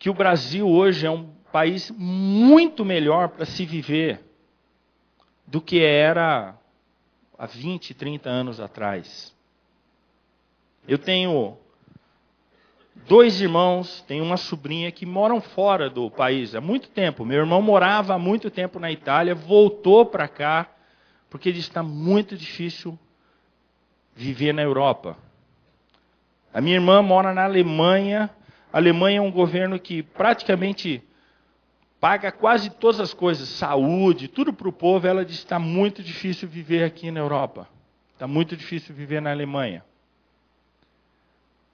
que o Brasil hoje é um país muito melhor para se viver do que era há 20, 30 anos atrás. Eu tenho 2 irmãos, tenho uma sobrinha que moram fora do país há muito tempo. Meu irmão morava há muito tempo na Itália, voltou para cá, porque ele está muito difícil viver na Europa. A minha irmã mora na Alemanha. A Alemanha é um governo que praticamente paga quase todas as coisas, saúde, tudo para o povo. Ela diz que está muito difícil viver aqui na Europa. Está muito difícil viver na Alemanha.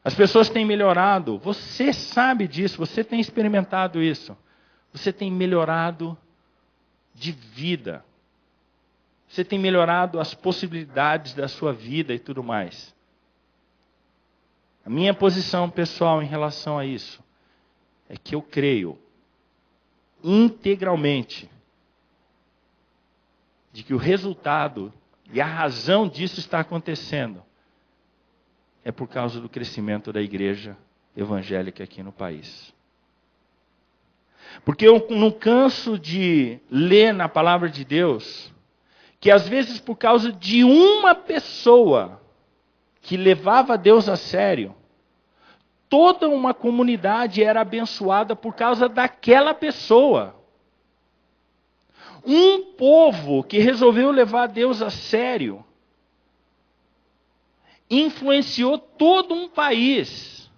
As pessoas têm melhorado. Você sabe disso, você tem experimentado isso. Você tem melhorado de vida. Você tem melhorado as possibilidades da sua vida e tudo mais. A minha posição pessoal em relação a isso é que eu creio integralmente de que o resultado e a razão disso está acontecendo é por causa do crescimento da igreja evangélica aqui no país. Porque eu não canso de ler na palavra de Deus que às vezes por causa de uma pessoa que levava Deus a sério, toda uma comunidade era abençoada por causa daquela pessoa. Um povo que resolveu levar Deus a sério influenciou todo um país.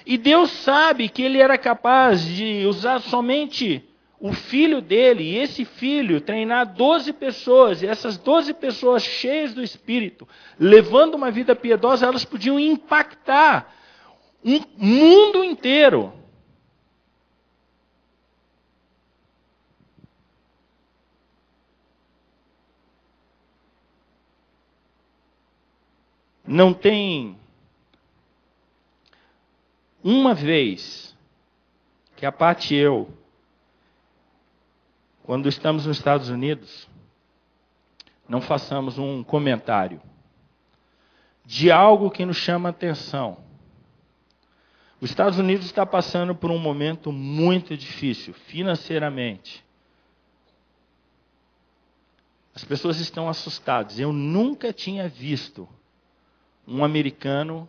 E Deus sabe que ele era capaz de usar somente o filho dele, e esse filho treinar 12 pessoas, e essas 12 pessoas cheias do Espírito, levando uma vida piedosa, elas podiam impactar um mundo inteiro. Não tem uma vez que a Paty e eu, quando estamos nos Estados Unidos, não façamos um comentário de algo que nos chama a atenção. Os Estados Unidos está passando por um momento muito difícil, financeiramente. As pessoas estão assustadas. Eu nunca tinha visto um americano,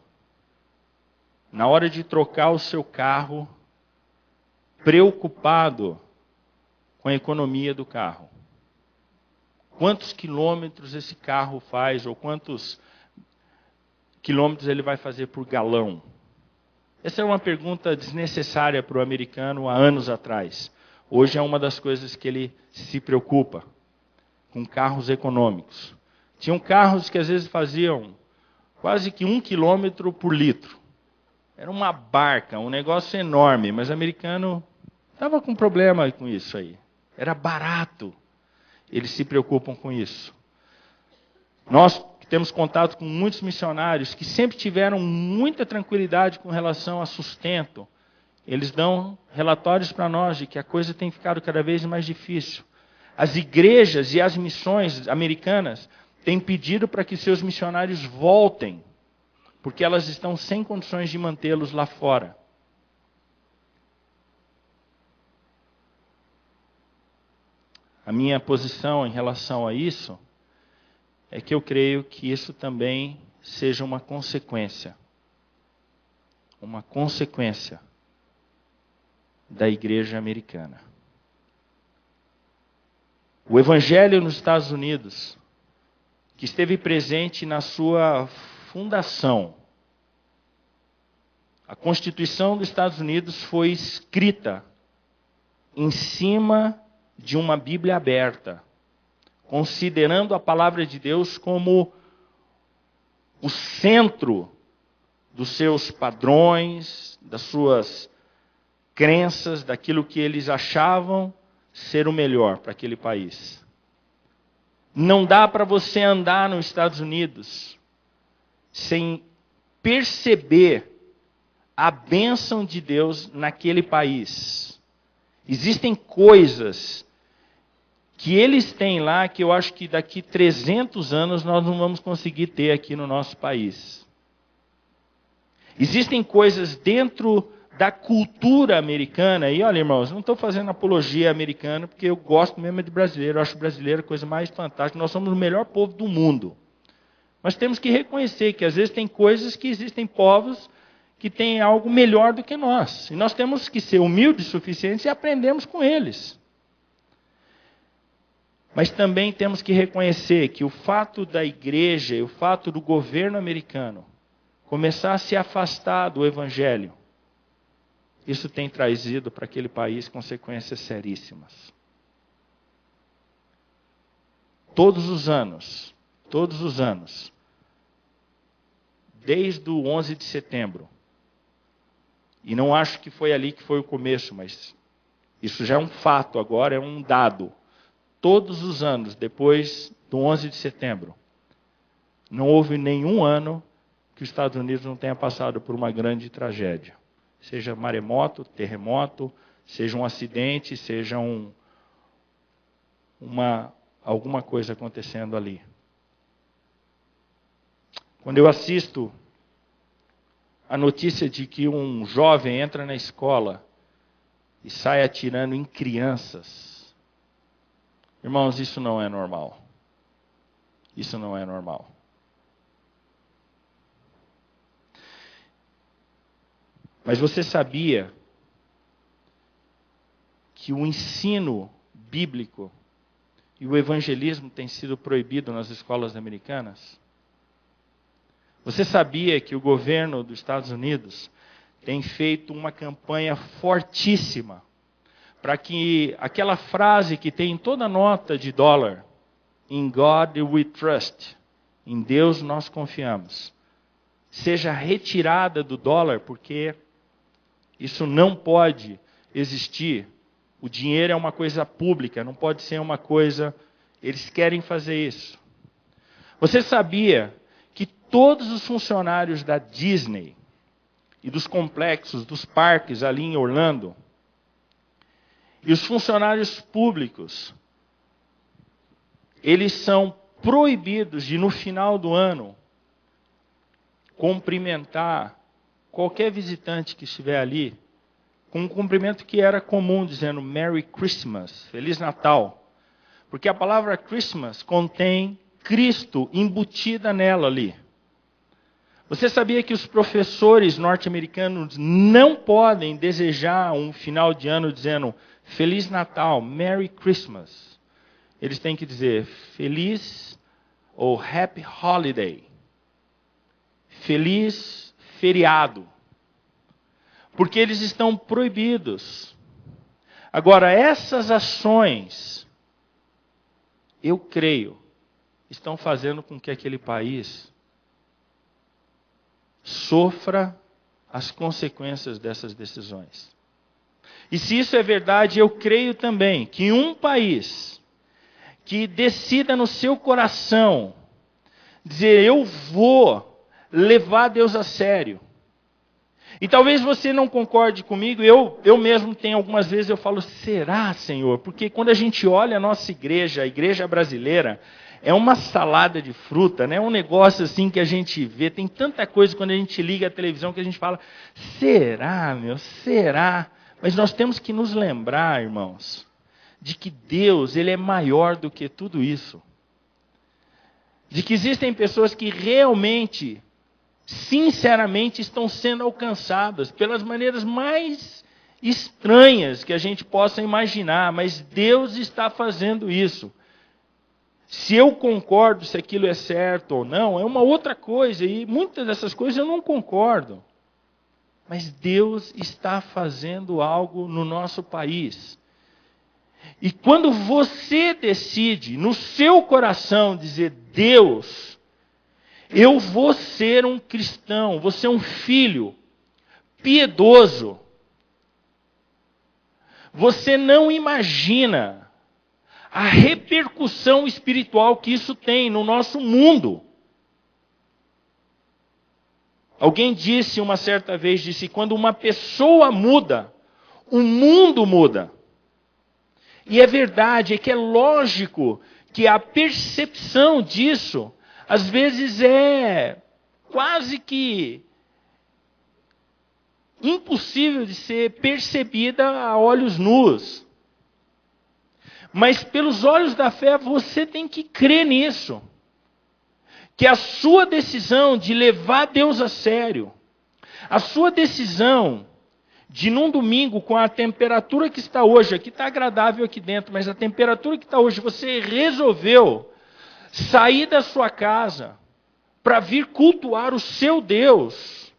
na hora de trocar o seu carro, preocupado com a economia do carro. Quantos quilômetros esse carro faz, ou quantos quilômetros ele vai fazer por galão? Essa é uma pergunta desnecessária para o americano há anos atrás. Hoje é uma das coisas que ele se preocupa, com carros econômicos. Tinham carros que às vezes faziam quase que 1 quilômetro por litro. Era uma barca, um negócio enorme, mas o americano estava com problema com isso aí. Era barato. Eles se preocupam com isso. Nós temos contato com muitos missionários que sempre tiveram muita tranquilidade com relação a sustento. Eles dão relatórios para nós de que a coisa tem ficado cada vez mais difícil. As igrejas e as missões americanas têm pedido para que seus missionários voltem, porque elas estão sem condições de mantê-los lá fora. A minha posição em relação a isso é que eu creio que isso também seja uma consequência da igreja americana. O evangelho nos Estados Unidos, que esteve presente na sua fundação, a Constituição dos Estados Unidos foi escrita em cima de uma Bíblia aberta, considerando a palavra de Deus como o centro dos seus padrões, das suas crenças, daquilo que eles achavam ser o melhor para aquele país. Não dá para você andar nos Estados Unidos sem perceber a bênção de Deus naquele país. Existem coisas que eles têm lá que eu acho que daqui 300 anos nós não vamos conseguir ter aqui no nosso país. Existem coisas dentro da cultura americana. E olha, irmãos, não estou fazendo apologia americana, porque eu gosto mesmo de brasileiro. Eu acho brasileiro a coisa mais fantástica. Nós somos o melhor povo do mundo. Mas temos que reconhecer que às vezes tem coisas que existem povos que têm algo melhor do que nós. E nós temos que ser humildes o suficiente e aprendermos com eles. Mas também temos que reconhecer que o fato da igreja e o fato do governo americano começar a se afastar do evangelho, isso tem trazido para aquele país consequências seríssimas. Todos os anos, desde o 11 de setembro, e não acho que foi ali que foi o começo, mas isso já é um fato agora, é um dado. Todos os anos, depois do 11 de setembro, não houve nenhum ano que os Estados Unidos não tenha passado por uma grande tragédia. Seja maremoto, terremoto, seja um acidente, seja alguma coisa acontecendo ali. Quando eu assisto a notícia de que um jovem entra na escola e sai atirando em crianças, irmãos, isso não é normal. Isso não é normal. Mas você sabia que o ensino bíblico e o evangelismo tem sido proibido nas escolas americanas? Você sabia que o governo dos Estados Unidos tem feito uma campanha fortíssima para que aquela frase que tem em toda nota de dólar, "In God we trust", em Deus nós confiamos, seja retirada do dólar, porque isso não pode existir. O dinheiro é uma coisa pública, não pode ser uma coisa... Eles querem fazer isso. Você sabia que todos os funcionários da Disney e dos complexos, dos parques ali em Orlando, e os funcionários públicos, eles são proibidos de, no final do ano, cumprimentar qualquer visitante que estiver ali, com um cumprimento que era comum, dizendo Merry Christmas, Feliz Natal. Porque a palavra Christmas contém Cristo embutida nela ali. Você sabia que os professores norte-americanos não podem desejar um final de ano dizendo Feliz Natal, Merry Christmas? Eles têm que dizer Feliz ou Happy Holiday. Feliz feriado. Porque eles estão proibidos. Agora, essas ações, eu creio, estão fazendo com que aquele país sofra as consequências dessas decisões. E se isso é verdade, eu creio também que um país que decida no seu coração dizer, eu vou levar Deus a sério. E talvez você não concorde comigo, eu mesmo tenho algumas vezes, eu falo, será, Senhor? Porque quando a gente olha a nossa igreja, a igreja brasileira, é uma salada de fruta, né? Um negócio assim que a gente vê, tem tanta coisa quando a gente liga a televisão que a gente fala, será, meu, será? Mas nós temos que nos lembrar, irmãos, de que Deus, Ele é maior do que tudo isso. De que existem pessoas que realmente, sinceramente, estão sendo alcançadas pelas maneiras mais estranhas que a gente possa imaginar, mas Deus está fazendo isso. Se eu concordo se aquilo é certo ou não, é uma outra coisa, e muitas dessas coisas eu não concordo. Mas Deus está fazendo algo no nosso país. E quando você decide no seu coração dizer, Deus, eu vou ser um cristão, vou ser um filho piedoso. Você não imagina a repercussão espiritual que isso tem no nosso mundo. Alguém disse uma certa vez, quando uma pessoa muda, o mundo muda. E é verdade, é que é lógico que a percepção disso, às vezes é quase que impossível de ser percebida a olhos nus. Mas pelos olhos da fé, você tem que crer nisso. Que a sua decisão de levar Deus a sério, a sua decisão de num domingo, com a temperatura que está hoje, aqui está agradável aqui dentro, mas a temperatura que está hoje, você resolveu sair da sua casa para vir cultuar o seu Deus.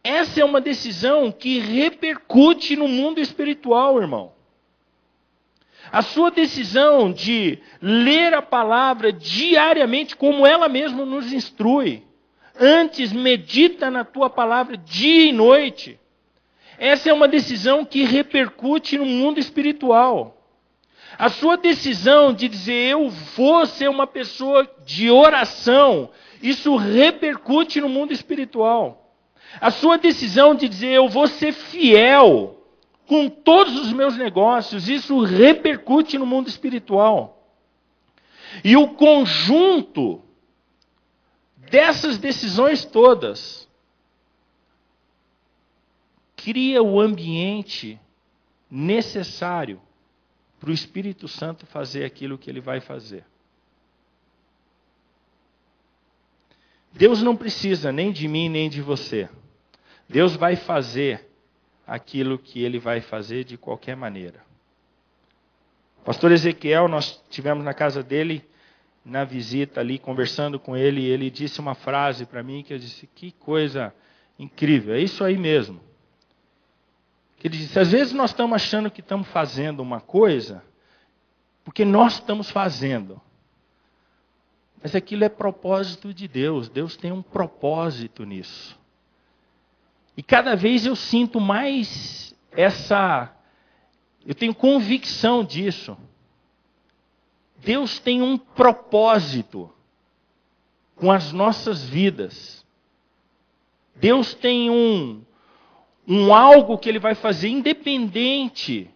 Essa é uma decisão que repercute no mundo espiritual, irmão. A sua decisão de ler a palavra diariamente, como ela mesma nos instrui. Antes, medita na tua palavra dia e noite. Essa é uma decisão que repercute no mundo espiritual. A sua decisão de dizer, eu vou ser uma pessoa de oração, isso repercute no mundo espiritual. A sua decisão de dizer, eu vou ser fiel com todos os meus negócios, isso repercute no mundo espiritual. E o conjunto dessas decisões todas cria o ambiente necessário para o Espírito Santo fazer aquilo que ele vai fazer. Deus não precisa nem de mim nem de você. Deus vai fazer aquilo que ele vai fazer de qualquer maneira. Pastor Ezequiel, nós estivemos na casa dele, na visita ali, conversando com ele, e ele disse uma frase para mim que eu disse, que coisa incrível, é isso aí mesmo. Ele disse, às vezes nós estamos achando que estamos fazendo uma coisa, porque nós estamos fazendo. Mas aquilo é propósito de Deus, Deus tem um propósito nisso. E cada vez eu sinto mais eu tenho convicção disso. Deus tem um propósito com as nossas vidas. Deus tem um algo que ele vai fazer independente.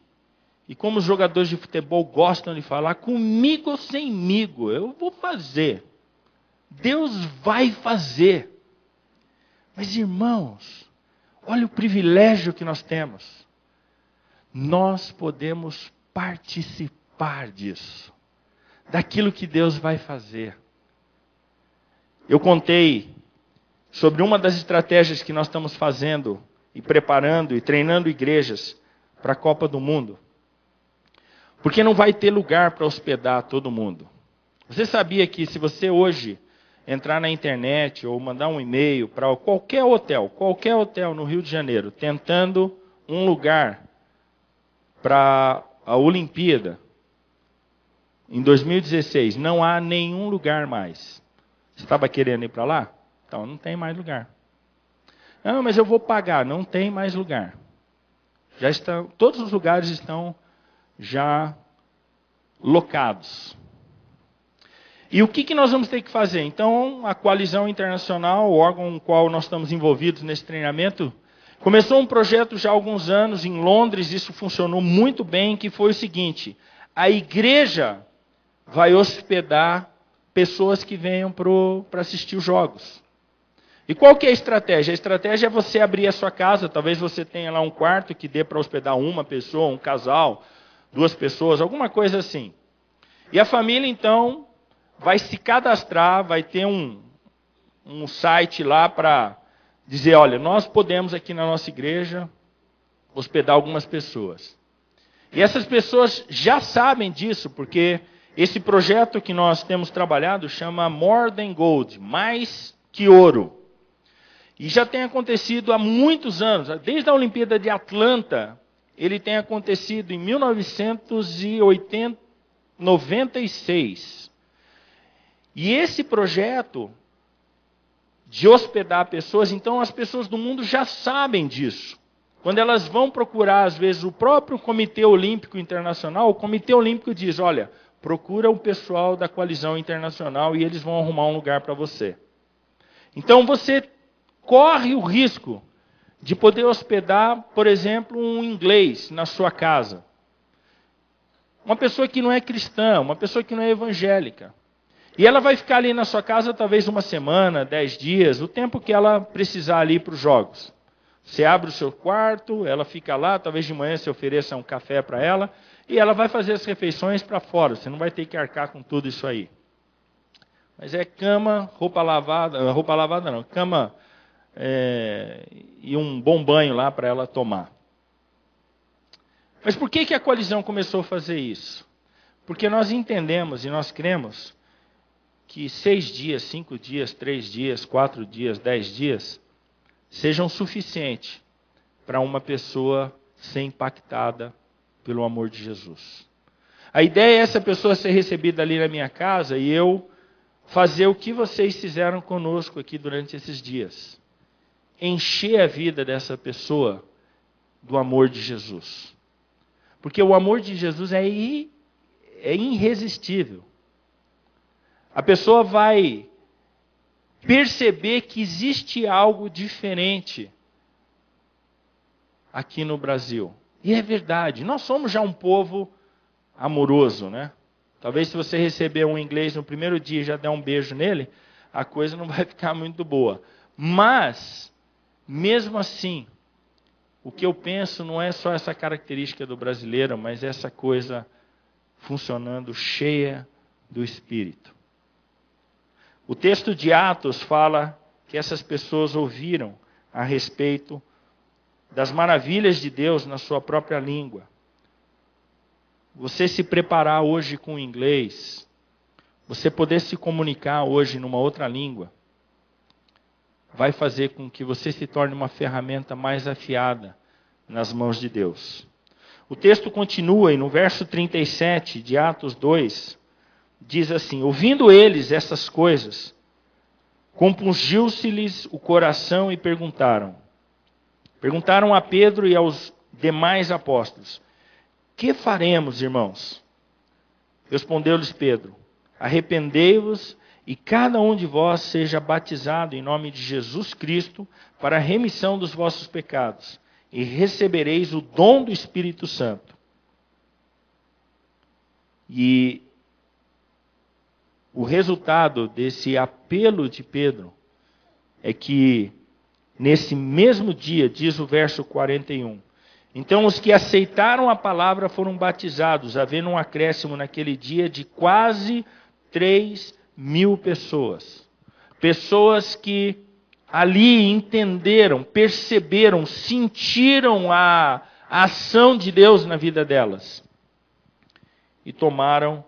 E como os jogadores de futebol gostam de falar, comigo ou semigo, eu vou fazer. Deus vai fazer. Mas irmãos, olha o privilégio que nós temos. Nós podemos participar disso. Daquilo que Deus vai fazer. Eu contei sobre uma das estratégias que nós estamos fazendo e preparando e treinando igrejas para a Copa do Mundo. Porque não vai ter lugar para hospedar todo mundo. Você sabia que se você hoje entrar na internet ou mandar um e-mail para qualquer hotel no Rio de Janeiro, tentando um lugar para a Olimpíada, em 2016, não há nenhum lugar mais. Você estava querendo ir para lá? Então, não tem mais lugar. Não, mas eu vou pagar. Não tem mais lugar. Todos os lugares estão já locados. E o que nós vamos ter que fazer? Então, a Coalizão Internacional, o órgão com o qual nós estamos envolvidos nesse treinamento, começou um projeto já há alguns anos em Londres, isso funcionou muito bem, que foi o seguinte, a igreja vai hospedar pessoas que venham para assistir os jogos. E qual que é a estratégia? A estratégia é você abrir a sua casa, talvez você tenha lá um quarto que dê para hospedar uma pessoa, um casal, 2 pessoas, alguma coisa assim. E a família, então, vai se cadastrar, vai ter um site lá para dizer, olha, nós podemos aqui na nossa igreja hospedar algumas pessoas. E essas pessoas já sabem disso, porque esse projeto que nós temos trabalhado chama More Than Gold, mais que ouro. E já tem acontecido há muitos anos, desde a Olimpíada de Atlanta, ele tem acontecido em 1996. E esse projeto de hospedar pessoas, então as pessoas do mundo já sabem disso. Quando elas vão procurar, às vezes, o próprio Comitê Olímpico Internacional, o Comitê Olímpico diz, olha, procura o pessoal da Coalizão Internacional e eles vão arrumar um lugar para você. Então você corre o risco de poder hospedar, por exemplo, um inglês na sua casa. Uma pessoa que não é cristã, uma pessoa que não é evangélica. E ela vai ficar ali na sua casa talvez uma semana, 10 dias, o tempo que ela precisar ali para os jogos. Você abre o seu quarto, ela fica lá, talvez de manhã você ofereça um café para ela, e ela vai fazer as refeições para fora. Você não vai ter que arcar com tudo isso aí. Mas é cama, roupa lavada não, cama e um bom banho lá para ela tomar. Mas por que a coalizão começou a fazer isso? Porque nós entendemos e nós cremos que 6 dias, 5 dias, 3 dias, 4 dias, 10 dias sejam suficientes para uma pessoa ser impactada pelo amor de Jesus. A ideia é essa pessoa ser recebida ali na minha casa e eu fazer o que vocês fizeram conosco aqui durante esses dias. Encher a vida dessa pessoa do amor de Jesus. Porque o amor de Jesus é irresistível. A pessoa vai perceber que existe algo diferente aqui no Brasil. E é verdade, nós somos já um povo amoroso, né? Talvez se você receber um inglês no primeiro dia e já der um beijo nele, a coisa não vai ficar muito boa. Mas, mesmo assim, o que eu penso não é só essa característica do brasileiro, mas essa coisa funcionando cheia do Espírito. O texto de Atos fala que essas pessoas ouviram a respeito das maravilhas de Deus na sua própria língua. Você se preparar hoje com o inglês, você poder se comunicar hoje numa outra língua, vai fazer com que você se torne uma ferramenta mais afiada nas mãos de Deus. O texto continua e no verso 37 de Atos 2, diz assim: ouvindo eles essas coisas, compungiu-se-lhes o coração e perguntaram a Pedro e aos demais apóstolos: que faremos, irmãos? Respondeu-lhes Pedro: arrependei-vos e cada um de vós seja batizado em nome de Jesus Cristo para a remissão dos vossos pecados, e recebereis o dom do Espírito Santo. E o resultado desse apelo de Pedro é que, nesse mesmo dia, diz o verso 41, então os que aceitaram a palavra foram batizados, havendo um acréscimo naquele dia de quase 3.000 pessoas. Pessoas que ali entenderam, perceberam, sentiram a ação de Deus na vida delas. E tomaram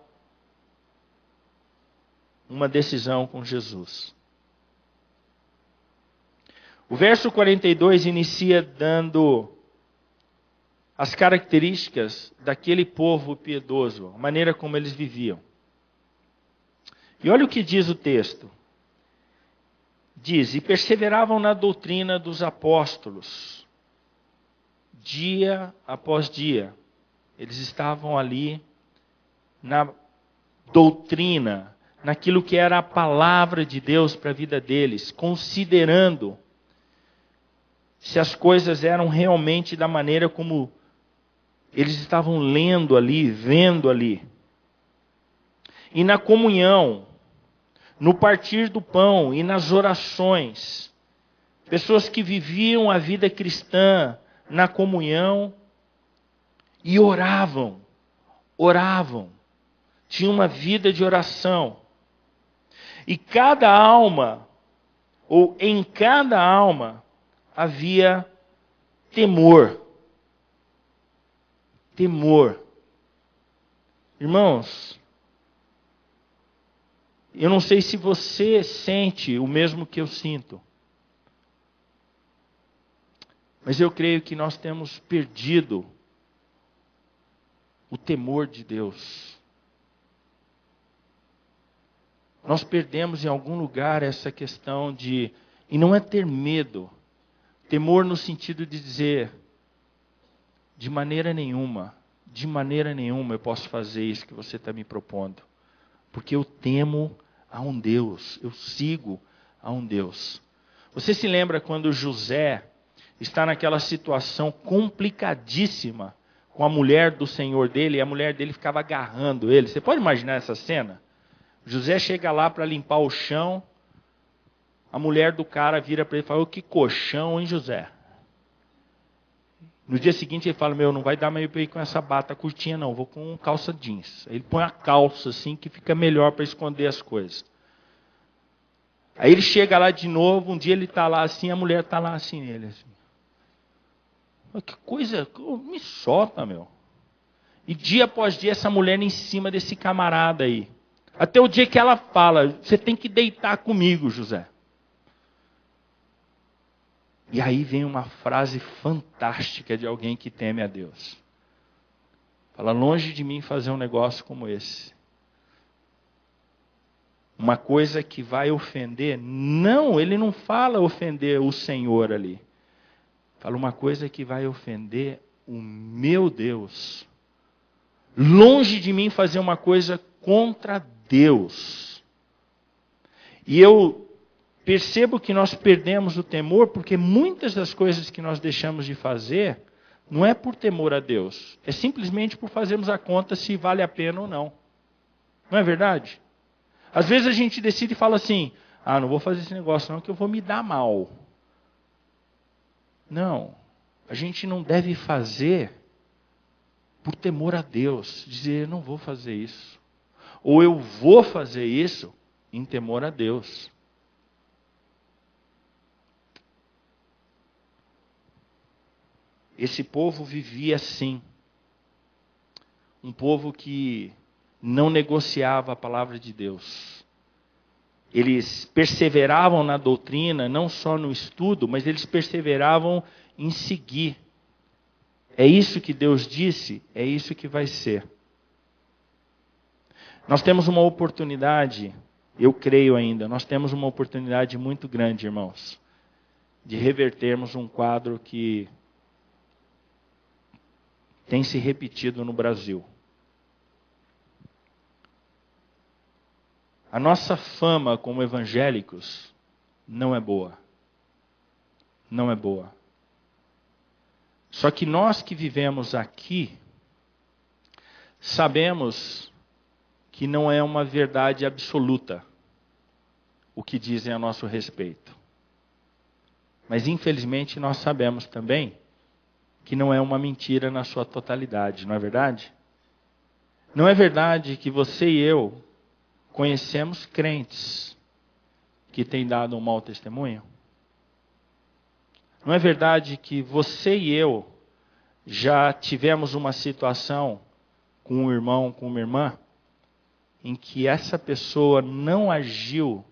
uma decisão com Jesus. O verso 42 inicia dando as características daquele povo piedoso, a maneira como eles viviam. E olha o que diz o texto. Diz: e perseveravam na doutrina dos apóstolos, dia após dia. Eles estavam ali na doutrina, naquilo que era a palavra de Deus para a vida deles, considerando se as coisas eram realmente da maneira como eles estavam lendo ali, vendo ali. E na comunhão, no partir do pão e nas orações, pessoas que viviam a vida cristã na comunhão e oravam, tinham uma vida de oração. E cada alma, ou em cada alma, havia temor. Temor. Irmãos, eu não sei se você sente o mesmo que eu sinto, mas eu creio que nós temos perdido o temor de Deus. Nós perdemos em algum lugar essa questão de, e não é ter medo, temor no sentido de dizer, de maneira nenhuma eu posso fazer isso que você está me propondo. Porque eu temo a um Deus, eu sigo a um Deus. Você se lembra quando José está naquela situação complicadíssima com a mulher do senhor dele, e a mulher dele ficava agarrando ele? Você pode imaginar essa cena? José chega lá para limpar o chão, a mulher do cara vira para ele e fala: que colchão, hein, José? No dia seguinte ele fala, não vai dar mais para ir com essa bata curtinha não, vou com calça jeans. Aí ele põe a calça assim, que fica melhor para esconder as coisas. Aí ele chega lá de novo, um dia ele está lá assim, a mulher está lá assim nele. Assim. Que coisa, me solta, meu. E dia após dia essa mulher em cima desse camarada aí. Até o dia que ela fala, você tem que deitar comigo, José. E aí vem uma frase fantástica de alguém que teme a Deus. Fala, longe de mim fazer um negócio como esse. Uma coisa que vai ofender. Não, ele não fala ofender o Senhor ali. Fala uma coisa que vai ofender o meu Deus. Longe de mim fazer uma coisa contra Deus. E eu percebo que nós perdemos o temor porque muitas das coisas que nós deixamos de fazer não é por temor a Deus. É simplesmente por fazermos a conta se vale a pena ou não. Não é verdade? Às vezes a gente decide e fala assim, não vou fazer esse negócio não, que eu vou me dar mal. Não, a gente não deve fazer por temor a Deus. Dizer, eu não vou fazer isso. Ou eu vou fazer isso em temor a Deus. Esse povo vivia assim. Um povo que não negociava a palavra de Deus. Eles perseveravam na doutrina, não só no estudo, mas eles perseveravam em seguir. É isso que Deus disse, é isso que vai ser. Nós temos uma oportunidade, eu creio ainda, nós temos uma oportunidade muito grande, irmãos, de revertermos um quadro que tem se repetido no Brasil. A nossa fama como evangélicos não é boa. Não é boa. Só que nós que vivemos aqui, sabemos que não é uma verdade absoluta o que dizem a nosso respeito. Mas infelizmente nós sabemos também que não é uma mentira na sua totalidade, não é verdade? Não é verdade que você e eu conhecemos crentes que têm dado um mau testemunho? Não é verdade que você e eu já tivemos uma situação com um irmão, com uma irmã, em que essa pessoa não agiu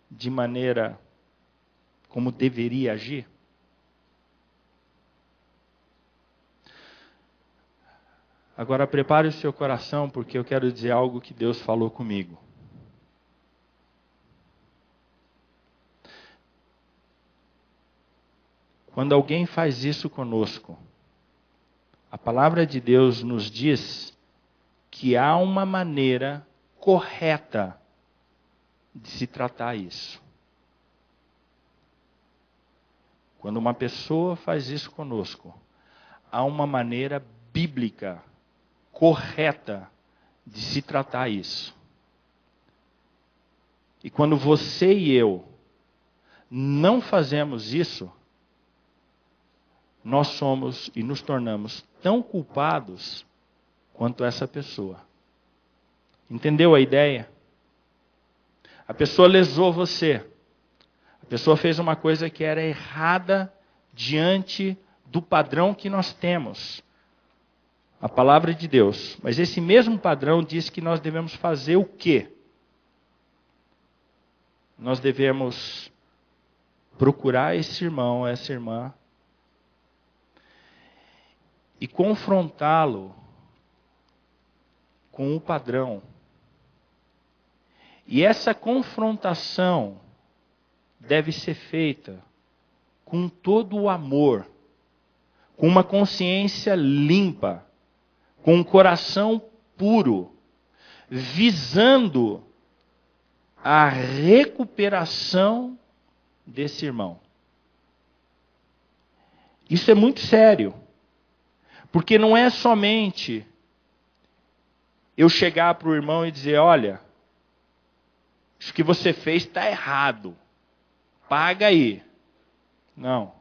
de maneira como deveria agir? Agora prepare o seu coração, porque eu quero dizer algo que Deus falou comigo. Quando alguém faz isso conosco, a palavra de Deus nos diz que há uma maneira correta de se tratar isso. Quando uma pessoa faz isso conosco, há uma maneira bíblica correta de se tratar isso. E quando você e eu não fazemos isso, nós somos e nos tornamos tão culpados quanto essa pessoa. Entendeu a ideia? A pessoa lesou você. A pessoa fez uma coisa que era errada diante do padrão que nós temos. A palavra de Deus. Mas esse mesmo padrão diz que nós devemos fazer o quê? Nós devemos procurar esse irmão, essa irmã, e confrontá-lo com o padrão. E essa confrontação deve ser feita com todo o amor, com uma consciência limpa, com um coração puro, visando a recuperação desse irmão. Isso é muito sério, porque não é somente eu chegar para o irmão e dizer, olha, isso que você fez está errado, paga aí. Não.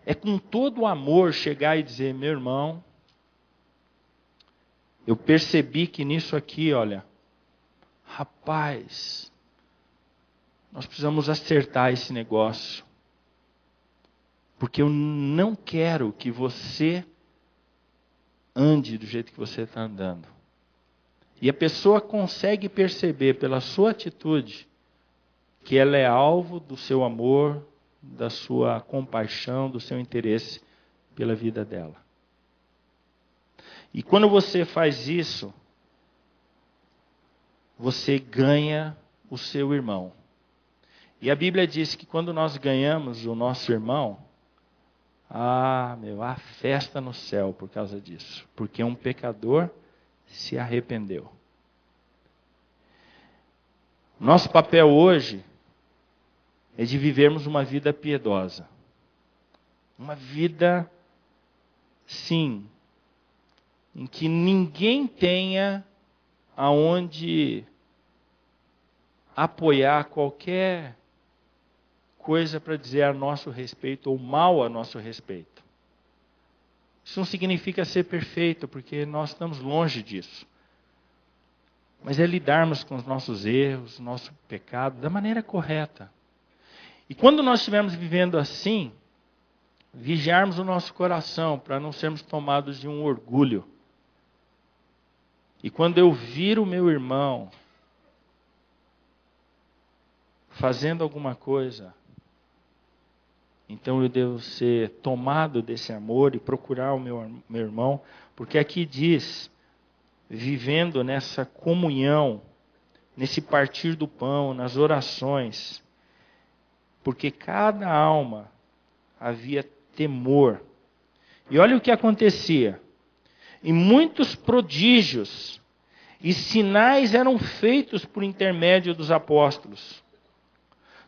É com todo o amor chegar e dizer: meu irmão, eu percebi que nisso aqui, olha, rapaz, nós precisamos acertar esse negócio. Porque eu não quero que você ande do jeito que você está andando. E a pessoa consegue perceber pela sua atitude que ela é alvo do seu amor, da sua compaixão, do seu interesse pela vida dela. E quando você faz isso, você ganha o seu irmão. E a Bíblia diz que quando nós ganhamos o nosso irmão, há festa no céu por causa disso. Porque um pecador se arrependeu. Nosso papel hoje é de vivermos uma vida piedosa. Uma vida, sim, em que ninguém tenha aonde apoiar qualquer coisa para dizer a nosso respeito ou mal a nosso respeito. Isso não significa ser perfeito, porque nós estamos longe disso. Mas é lidarmos com os nossos erros, nosso pecado, da maneira correta. E quando nós estivermos vivendo assim, vigiarmos o nosso coração para não sermos tomados de um orgulho. E quando eu vir o meu irmão fazendo alguma coisa, então eu devo ser tomado desse amor e procurar o meu irmão, porque aqui diz, vivendo nessa comunhão, nesse partir do pão, nas orações, porque cada alma havia temor. E olha o que acontecia. E muitos prodígios e sinais eram feitos por intermédio dos apóstolos.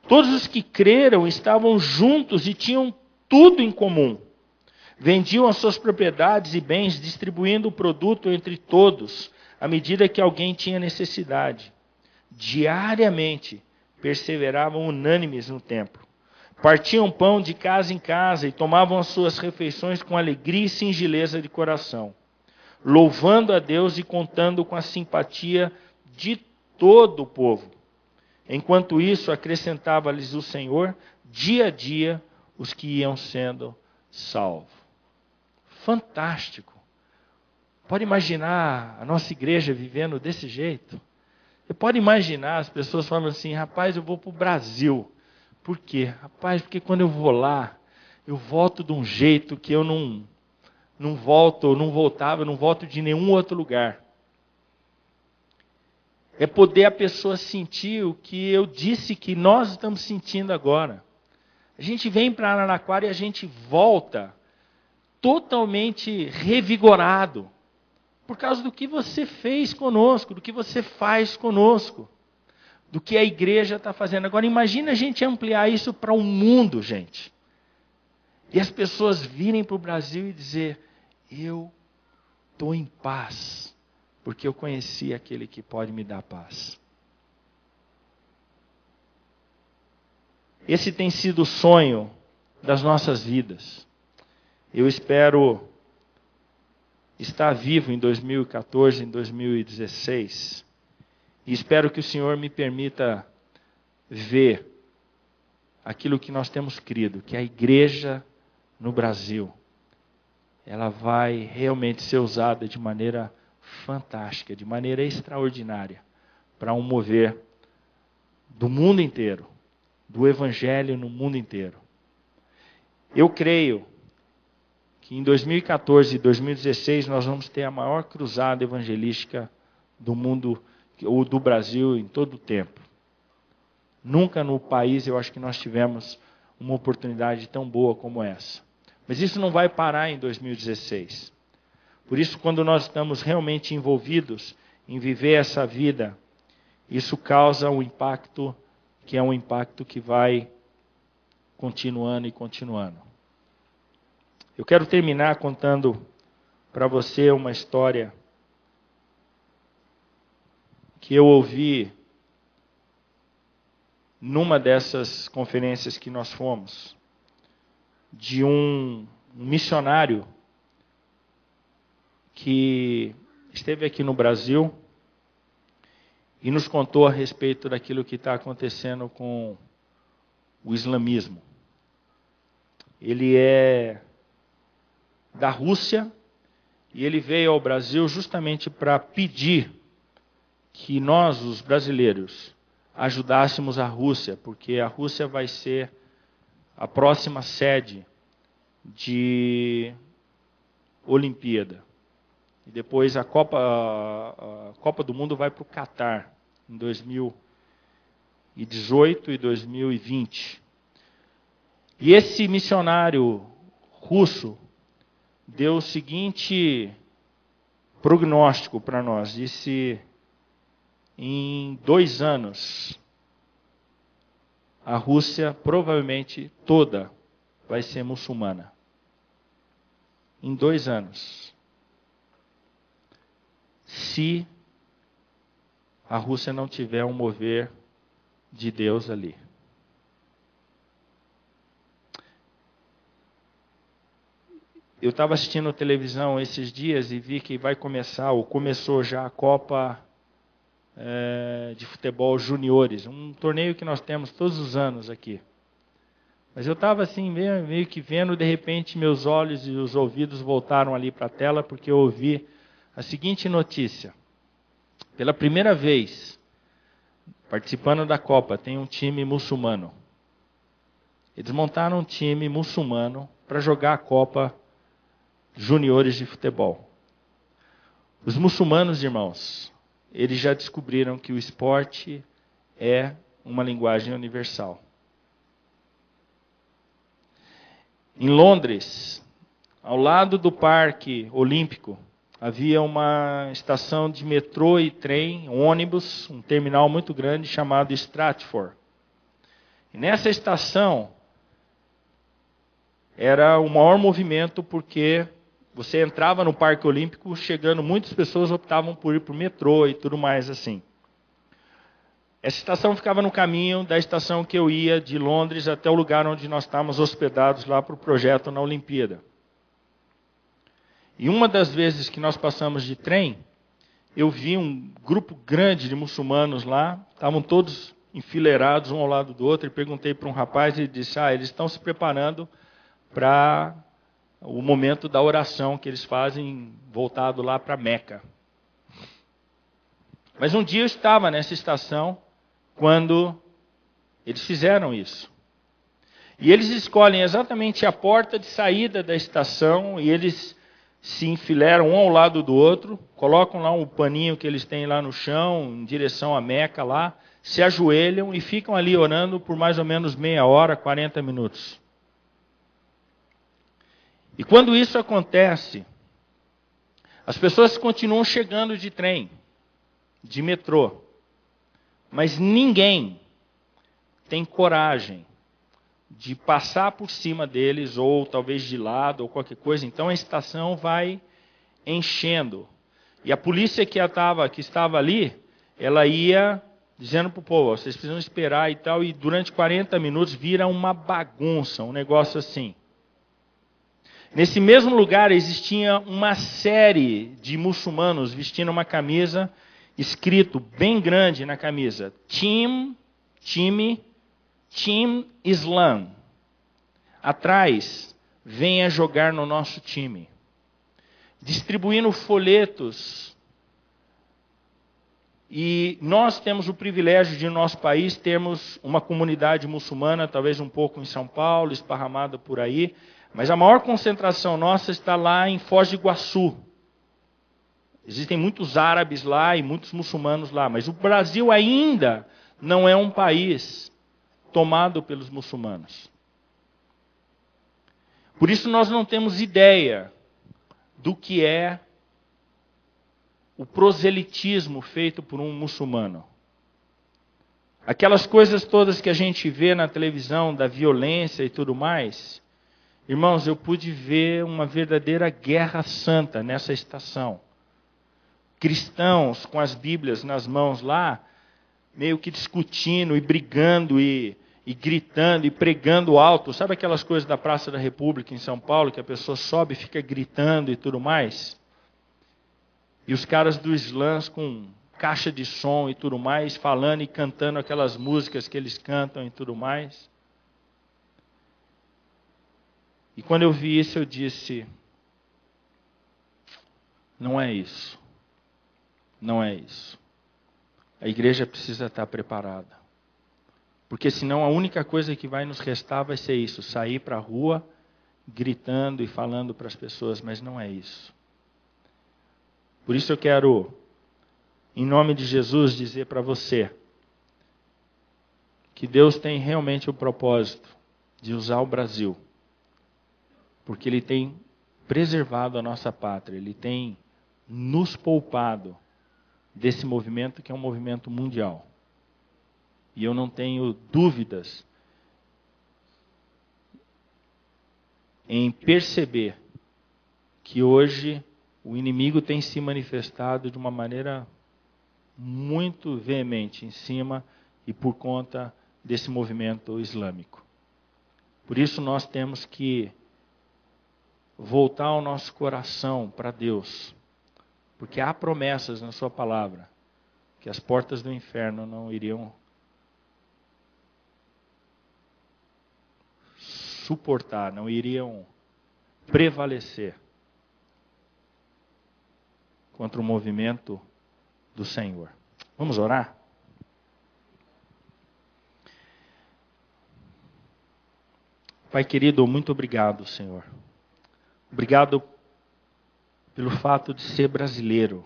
Todos os que creram estavam juntos e tinham tudo em comum. Vendiam as suas propriedades e bens, distribuindo o produto entre todos, à medida que alguém tinha necessidade. Diariamente, perseveravam unânimes no templo. Partiam pão de casa em casa e tomavam as suas refeições com alegria e singeleza de coração, louvando a Deus e contando com a simpatia de todo o povo. Enquanto isso, acrescentava-lhes o Senhor, dia a dia, os que iam sendo salvos. Fantástico. Pode imaginar a nossa igreja vivendo desse jeito? Você pode imaginar as pessoas falando assim: rapaz, eu vou para o Brasil. Por quê? Rapaz, porque quando eu vou lá, eu volto de um jeito que eu não volto, não voltava, eu não volto de nenhum outro lugar. É poder a pessoa sentir o que eu disse que nós estamos sentindo agora. A gente vem para Araraquara e a gente volta totalmente revigorado. Por causa do que você fez conosco, do que você faz conosco. Do que a igreja está fazendo. Agora imagina a gente ampliar isso para o mundo, gente. E as pessoas virem para o Brasil e dizer: eu estou em paz. Porque eu conheci aquele que pode me dar paz. Esse tem sido o sonho das nossas vidas. Eu espero estar vivo em 2014, em 2016. E espero que o Senhor me permita ver aquilo que nós temos crido, que a igreja no Brasil, ela vai realmente ser usada de maneira fantástica, de maneira extraordinária, para um mover do mundo inteiro, do evangelho no mundo inteiro. Eu creio que em 2014 e 2016 nós vamos ter a maior cruzada evangelística do mundo, ou do Brasil, em todo o tempo. Nunca no país eu acho que nós tivemos uma oportunidade tão boa como essa. Mas isso não vai parar em 2016. Por isso, quando nós estamos realmente envolvidos em viver essa vida, isso causa um impacto que é um impacto que vai continuando e continuando. Eu quero terminar contando para você uma história que eu ouvi numa dessas conferências que nós fomos, de um missionário que esteve aqui no Brasil e nos contou a respeito daquilo que está acontecendo com o islamismo. Ele é da Rússia e ele veio ao Brasil justamente para pedir que nós, os brasileiros, ajudássemos a Rússia, porque a Rússia vai ser a próxima sede de Olimpíada. E depois a Copa do Mundo vai para o Catar, em 2018 e 2020. E esse missionário russo deu o seguinte prognóstico para nós. Disse: em 2 anos, a Rússia provavelmente toda vai ser muçulmana. Em 2 anos. Se a Rússia não tiver um mover de Deus ali. Eu estava assistindo televisão esses dias e vi que vai começar, ou começou já, a Copa de Futebol Juniores, um torneio que nós temos todos os anos aqui. Mas eu estava assim, meio que vendo, de repente meus olhos e os ouvidos voltaram ali para a tela, porque eu ouvi a seguinte notícia. Pela primeira vez, participando da Copa, tem um time muçulmano. Eles montaram um time muçulmano para jogar a Copa Juniores de Futebol. Os muçulmanos, irmãos, eles já descobriram que o esporte é uma linguagem universal. Em Londres, ao lado do Parque Olímpico, havia uma estação de metrô e trem, um ônibus, um terminal muito grande chamado Stratford. E nessa estação era o maior movimento porque você entrava no Parque Olímpico, chegando, muitas pessoas optavam por ir para o metrô e tudo mais assim. Essa estação ficava no caminho da estação que eu ia de Londres até o lugar onde nós estávamos hospedados lá para o projeto na Olimpíada. E uma das vezes que nós passamos de trem, eu vi um grupo grande de muçulmanos lá, estavam todos enfileirados um ao lado do outro, e perguntei para um rapaz e ele disse: eles estão se preparando para o momento da oração que eles fazem voltado lá para Meca. Mas um dia eu estava nessa estação quando eles fizeram isso. E eles escolhem exatamente a porta de saída da estação e eles se enfileiram um ao lado do outro, colocam lá um paninho que eles têm lá no chão, em direção a Meca lá, se ajoelham e ficam ali orando por mais ou menos meia hora, 40 minutos. E quando isso acontece, as pessoas continuam chegando de trem, de metrô, mas ninguém tem coragem de passar por cima deles, ou talvez de lado, ou qualquer coisa. Então a estação vai enchendo. E a polícia que estava ali, ela ia dizendo para o povo: vocês precisam esperar e tal, e durante 40 minutos vira uma bagunça, um negócio assim. Nesse mesmo lugar existia uma série de muçulmanos vestindo uma camisa, escrito bem grande na camisa: Team Islam. Atrás, venha jogar no nosso time. Distribuindo folhetos. E nós temos o privilégio de, no nosso país, termos uma comunidade muçulmana, talvez um pouco em São Paulo, esparramada por aí. Mas a maior concentração nossa está lá em Foz do Iguaçu. Existem muitos árabes lá e muitos muçulmanos lá. Mas o Brasil ainda não é um país tomado pelos muçulmanos. Por isso nós não temos ideia do que é o proselitismo feito por um muçulmano. Aquelas coisas todas que a gente vê na televisão, da violência e tudo mais. Irmãos, eu pude ver uma verdadeira guerra santa nessa estação. Cristãos com as Bíblias nas mãos lá, meio que discutindo e brigando e e gritando e pregando alto. Sabe aquelas coisas da Praça da República em São Paulo, que a pessoa sobe e fica gritando e tudo mais? E os caras do Slams com caixa de som e tudo mais, falando e cantando aquelas músicas que eles cantam e tudo mais. E quando eu vi isso, eu disse: não é isso. Não é isso. A igreja precisa estar preparada. Porque senão a única coisa que vai nos restar vai ser isso, sair para a rua, gritando e falando para as pessoas, mas não é isso. Por isso eu quero, em nome de Jesus, dizer para você que Deus tem realmente o propósito de usar o Brasil, porque Ele tem preservado a nossa pátria, Ele tem nos poupado desse movimento que é um movimento mundial. E eu não tenho dúvidas em perceber que hoje o inimigo tem se manifestado de uma maneira muito veemente em cima e por conta desse movimento islâmico. Por isso nós temos que voltar o nosso coração para Deus, porque há promessas na sua palavra que as portas do inferno não iriam suportar, não iriam prevalecer contra o movimento do Senhor. Vamos orar? Pai querido, muito obrigado, Senhor. Obrigado pelo fato de ser brasileiro.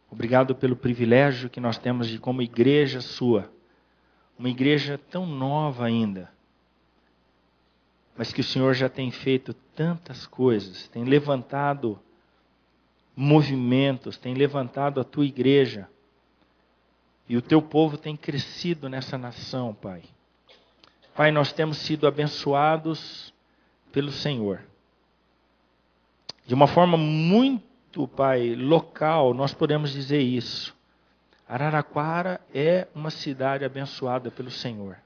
Obrigado pelo privilégio que nós temos de, como igreja sua, uma igreja tão nova ainda, mas que o Senhor já tem feito tantas coisas, tem levantado movimentos, tem levantado a tua igreja, e o teu povo tem crescido nessa nação, Pai. Pai, nós temos sido abençoados pelo Senhor. De uma forma muito, Pai, local, nós podemos dizer isso. Araraquara é uma cidade abençoada pelo Senhor.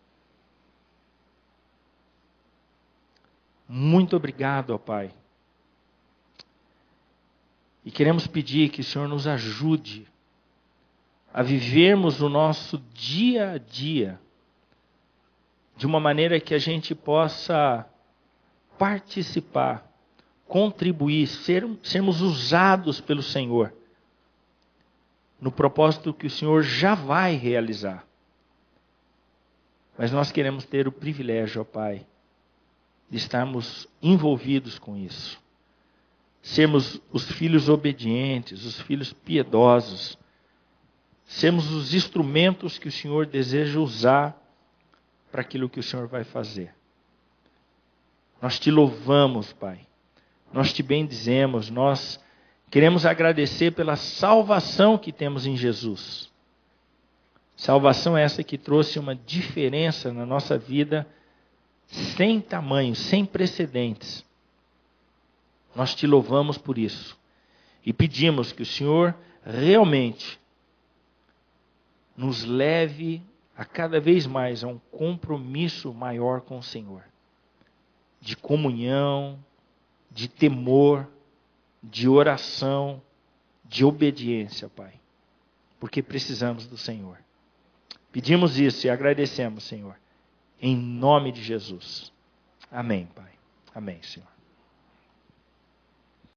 Muito obrigado, ó Pai. E queremos pedir que o Senhor nos ajude a vivermos o nosso dia a dia de uma maneira que a gente possa participar, contribuir, sermos usados pelo Senhor no propósito que o Senhor já vai realizar. Mas nós queremos ter o privilégio, ó Pai, de estarmos envolvidos com isso. Sermos os filhos obedientes, os filhos piedosos. Sermos os instrumentos que o Senhor deseja usar para aquilo que o Senhor vai fazer. Nós te louvamos, Pai. Nós te bendizemos. Nós queremos agradecer pela salvação que temos em Jesus. Salvação essa que trouxe uma diferença na nossa vida sem tamanho, sem precedentes. Nós te louvamos por isso. E pedimos que o Senhor realmente nos leve a cada vez mais a um compromisso maior com o Senhor. De comunhão, de temor, de oração, de obediência, Pai. Porque precisamos do Senhor. Pedimos isso e agradecemos, Senhor. Em nome de Jesus. Amém, Pai. Amém, Senhor.